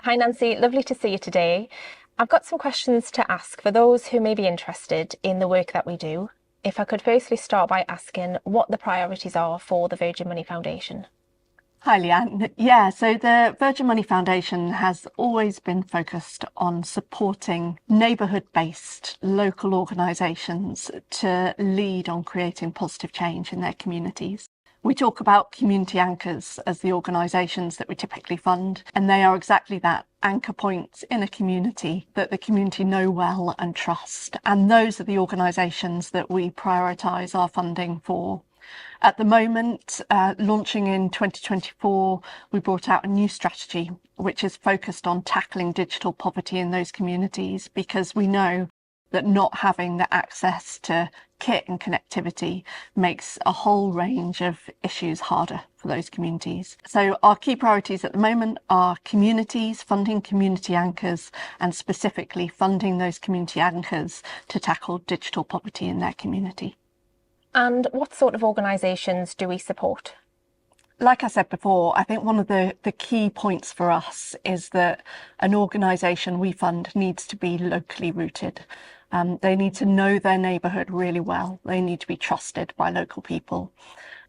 Hi Nancy, lovely to see you today. I've got some questions to ask for those who may be interested in the work that we do. If I could firstly start by asking what the priorities are for the Virgin Money Foundation. Hi, Leanne. Yeah, so the Virgin Money Foundation has always been focused on supporting neighbourhood-based local organisations to lead on creating positive change in their communities. We talk about community anchors as the organisations that we typically fund, and they are exactly that, anchor points in a community that the community know well and trust. And those are the organisations that we prioritise our funding for. At the moment, launching in 2024, we brought out a new strategy which is focused on tackling digital poverty in those communities, because we know that not having the access to kit and connectivity makes a whole range of issues harder for those communities. So our key priorities at the moment are communities, funding community anchors, and specifically funding those community anchors to tackle digital poverty in their community. And what sort of organisations do we support? Like I said before, I think one of the key points for us is that an organisation we fund needs to be locally rooted. They need to know their neighbourhood really well. They need to be trusted by local people.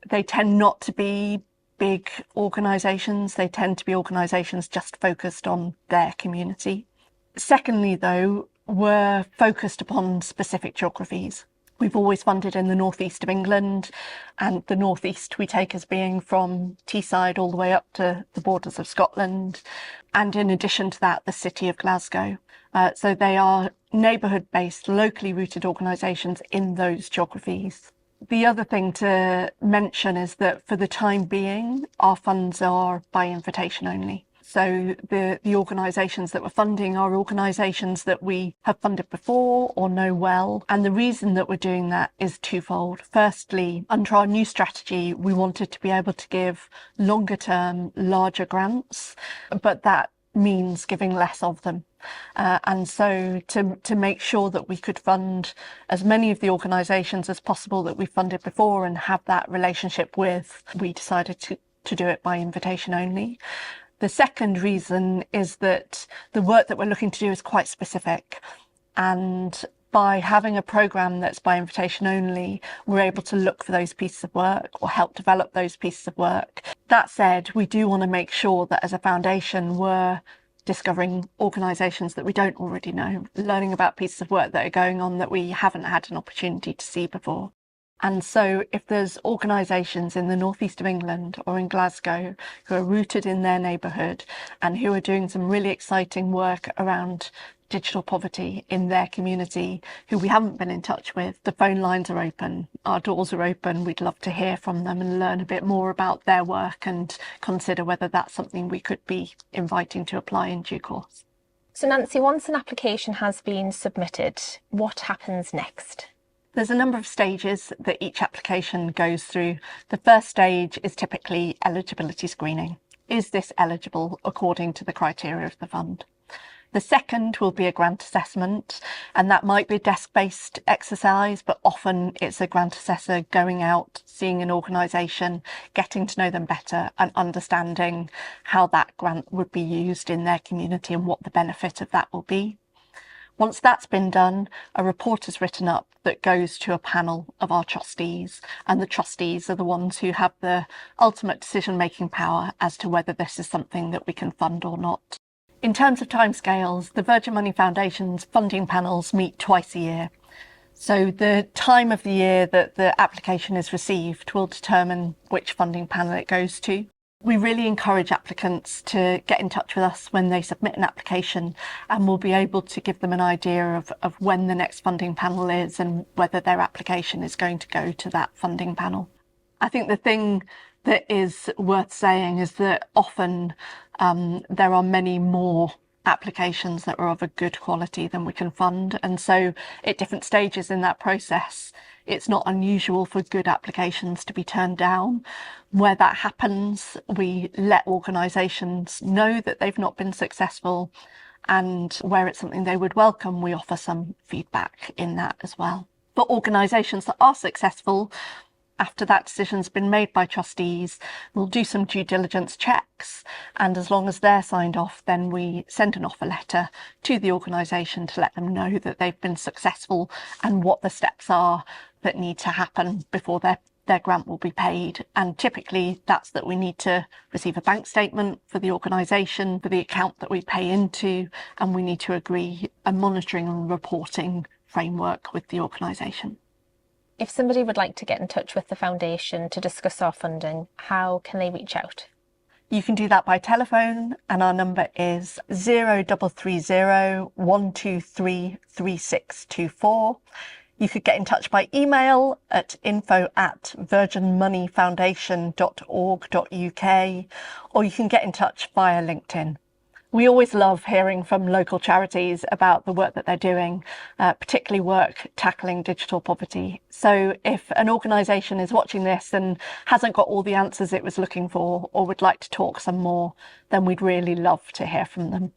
They tend not to be big organisations. They tend to be organisations just focused on their community. Secondly, though, we're focused upon specific geographies. We've always funded in the northeast of England, and the northeast we take as being from Teesside all the way up to the borders of Scotland, and in addition to that, the city of Glasgow. So they are neighbourhood-based, locally rooted organisations in those geographies. The other thing to mention is that for the time being, our funds are by invitation only. So the organisations that we're funding are organisations that we have funded before or know well. And the reason that we're doing that is twofold. Firstly, under our new strategy, we wanted to be able to give longer term, larger grants, but that means giving less of them. And so to make sure that we could fund as many of the organisations as possible that we funded before and have that relationship with, we decided to do it by invitation only. The second reason is that the work that we're looking to do is quite specific, and by having a programme that's by invitation only, we're able to look for those pieces of work or help develop those pieces of work. That said, we do want to make sure that as a foundation we're discovering organisations that we don't already know, learning about pieces of work that are going on that we haven't had an opportunity to see before. And so if there's organisations in the northeast of England or in Glasgow who are rooted in their neighbourhood and who are doing some really exciting work around digital poverty in their community, who we haven't been in touch with, the phone lines are open, our doors are open. We'd love to hear from them and learn a bit more about their work and consider whether that's something we could be inviting to apply in due course. So Nancy, once an application has been submitted, what happens next? There's a number of stages that each application goes through. The first stage is typically eligibility screening. Is this eligible according to the criteria of the fund? The second will be a grant assessment, and that might be a desk-based exercise, but often it's a grant assessor going out, seeing an organisation, getting to know them better and understanding how that grant would be used in their community and what the benefit of that will be. Once that's been done, a report is written up that goes to a panel of our trustees, and the trustees are the ones who have the ultimate decision-making power as to whether this is something that we can fund or not. In terms of timescales, the Virgin Money Foundation's funding panels meet twice a year. So the time of the year that the application is received will determine which funding panel it goes to. We really encourage applicants to get in touch with us when they submit an application, and we'll be able to give them an idea of when the next funding panel is and whether their application is going to go to that funding panel. I think the thing that is worth saying is that often there are many more applications that are of a good quality than we can fund, and so at different stages in that process it's not unusual for good applications to be turned down. Where that happens, we let organisations know that they've not been successful, and where it's something they would welcome, we offer some feedback in that as well. For organisations that are successful, After that decision's been made by trustees, we'll do some due diligence checks, and as long as they're signed off, then we send an offer letter to the organisation to let them know that they've been successful and what the steps are that need to happen before their grant will be paid. And typically that's that we need to receive a bank statement for the organisation, for the account that we pay into, and we need to agree a monitoring and reporting framework with the organisation. If somebody would like to get in touch with the foundation to discuss our funding, how can they reach out? You can do that by telephone, and our number is 0330 123 3624. You could get in touch by email at info@virginmoneyfoundation.org.uk, or you can get in touch via LinkedIn. We always love hearing from local charities about the work that they're doing, particularly work tackling digital poverty. So if an organisation is watching this and hasn't got all the answers it was looking for, or would like to talk some more, then we'd really love to hear from them.